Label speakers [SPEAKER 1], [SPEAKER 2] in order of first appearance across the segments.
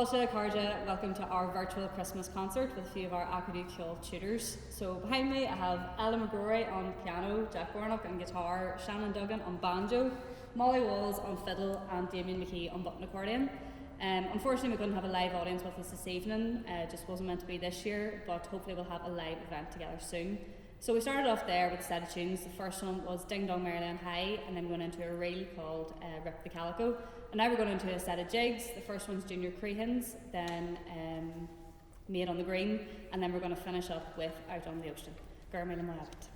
[SPEAKER 1] Talsha, Carja, welcome to our virtual Christmas concert with a few of our Acadamh Ceoil tutors. So behind me I have Ella McGrory on piano, Jack Warnock on guitar, Shannon Duggan on banjo, Molly Walls on fiddle and Damien McKee on button accordion. Unfortunately we couldn't have a live audience with us this evening, it just wasn't meant to be this year, but hopefully we'll have a live event together soon. So we started off there with a set of tunes. The first one was Ding Dong Maryland High, and then we went into a reel called Rip the Calico. And now we're going into a set of jigs. The first one's Junior Creehans, then Made on the Green, and then we're going to finish up with Out on the Ocean. Gurmail and Moabit.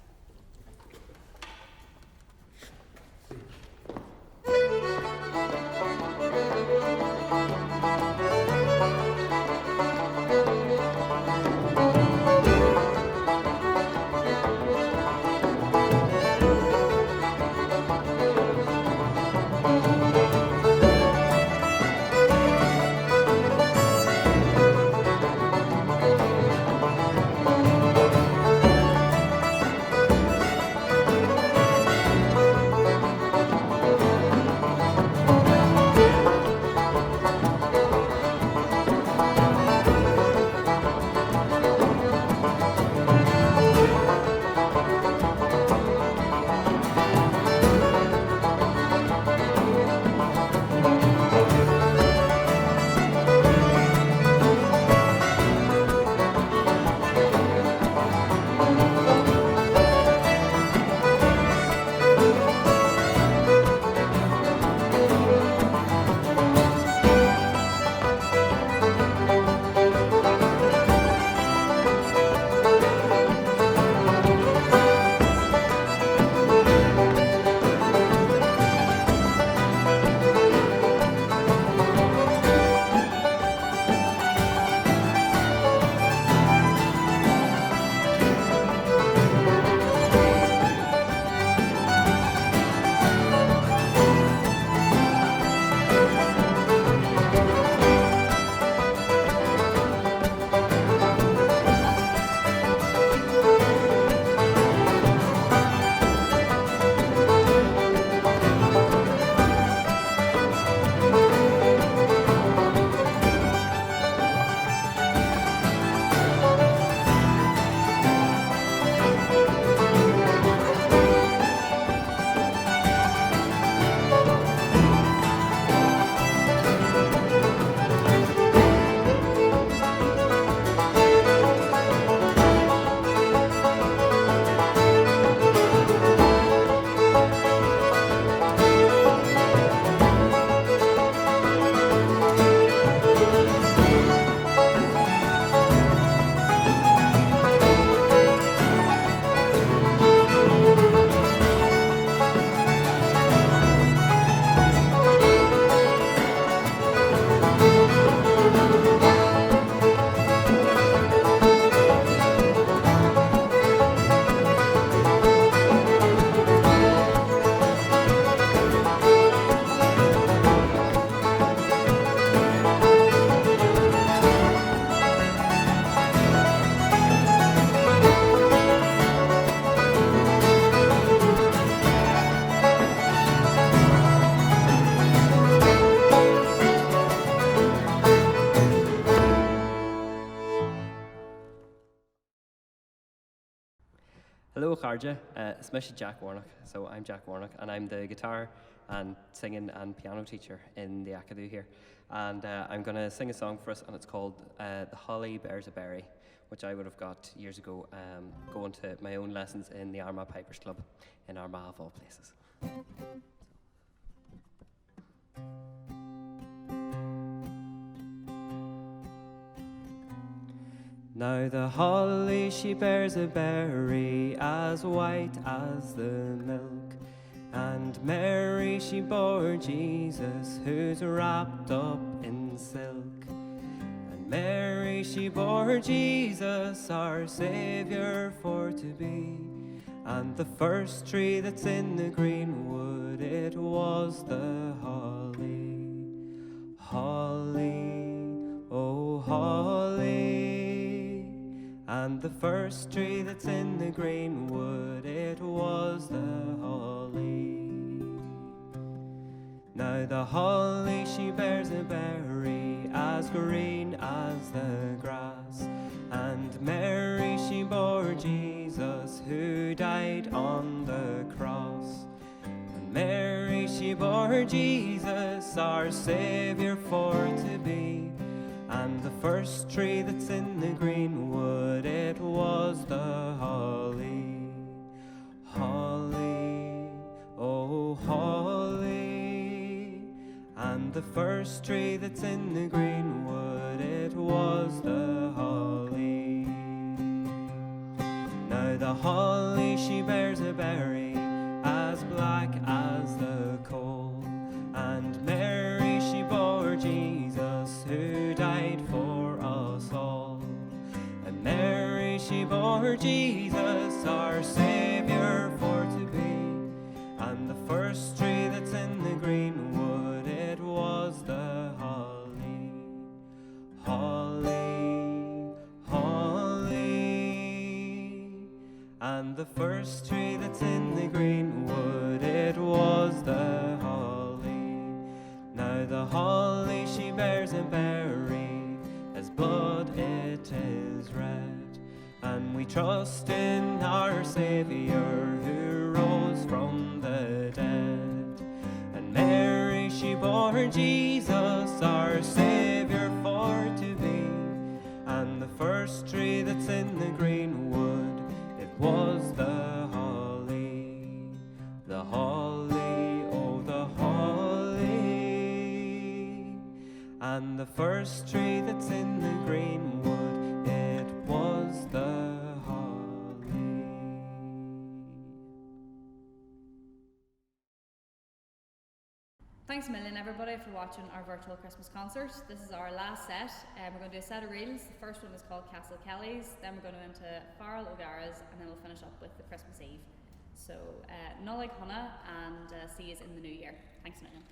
[SPEAKER 2] Hello, Carja. It's Mr. Jack Warnock. So I'm Jack Warnock, and I'm the guitar and singing and piano teacher in the Acadamh here. And I'm going to sing a song for us, and it's called The Holly Bears a Berry, which I would have got years ago going to my own lessons in the Armagh Pipers Club in Armagh, of all places. Now the holly she bears a berry as white as the milk, and Mary she bore Jesus who's wrapped up in silk. And Mary she bore Jesus our Saviour for to be, and the first tree that's in the greenwood it was the holly. Holly, oh holly. And the first tree that's in the greenwood, it was the holly. Now the holly she bears a berry as green on the cross. And Mary, she bore Jesus, our Saviour, for to be. And the first tree that's in the green wood, it was the holly. Holly, oh holly. And the first tree that's in the green wood, it was the holly. Now the holly, she bears a berry as black as the coal. And Mary, she bore Jesus, who died for us all. And Mary, she bore Jesus, our Saviour, for to be. And the first tree that's in the green wood, it was the holly. Holly, holly. And the first tree that's in the green wood, it was the holly. Now the holly, she bears a berry, as blood it is red. And we trust in our Saviour, who rose from the dead. And Mary, she bore Jesus, our Saviour, for to be. And the first tree that's in the green wood, it was the holly. The holly, oh the holly. And the first tree that's in the green wood, it was the holly.
[SPEAKER 1] Thanks a million, everybody, for watching our virtual Christmas concert. This is our last set. We're going to do a set of reels. The first one is called Castle Kelly's, then we're going to go into Farrell O'Gara's, and then we'll finish up with the Christmas Eve. So, Nollaig Hannah, and see you in the new year. Thanks a million.